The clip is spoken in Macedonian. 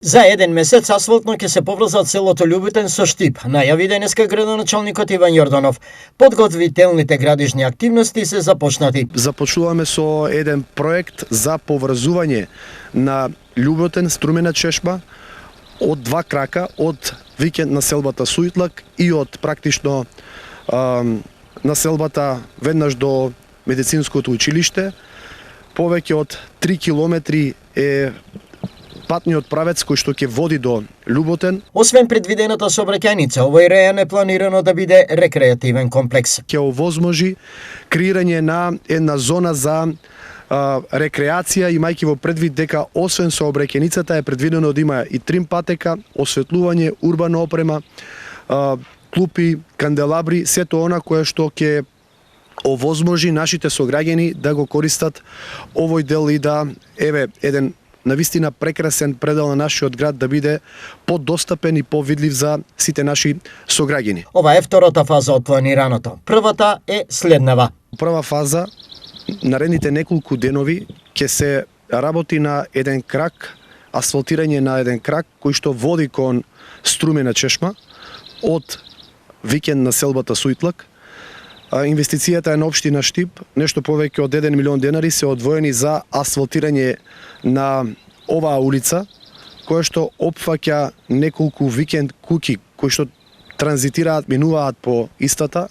За еден месец асфалтно ќе се поврзат селото Љубитен со Штип, најави денеска градоначалникот Иван Јорданов. Подготвителните градишни активности се започнати. Започнуваме со еден проект за поврзување на Љубитен Струмена чешма од два крака, од викенд населбата Суитлак и од практично населбата веднаш до медицинското училиште. Повеќе од 3 километри е патниот правец кој што ќе води до Љубитен. Освен предвидената сообраќајница, овој рајон е планирано да биде рекреативен комплекс. Ќе овозможи креирање на една зона за рекреација, имајќи во предвид дека освен сообраќајницата е предвидено да има и трим патека, осветлување, урбана опрема, клупи, канделабри, сето она кое што ќе овозможи нашите сограѓани да го користат овој дел и да еден навистина прекрасен предел на нашиот град да биде подостапен и повидлив за сите наши сограѓани. Ова е втората фаза од планираното. Првата е следнава. Прва фаза, наредните неколку денови ќе се работи на еден крак, асфалтирање на еден крак кој што води кон Струмена чешма од викенд населбата Суитлак. Инвестицијата е на општина Штип, нешто повеќе од 1 милион денари се одвоени за асфалтирање на оваа улица, која што опфаќа неколку викенд куќи кои што транзитираат, минуваат по истата.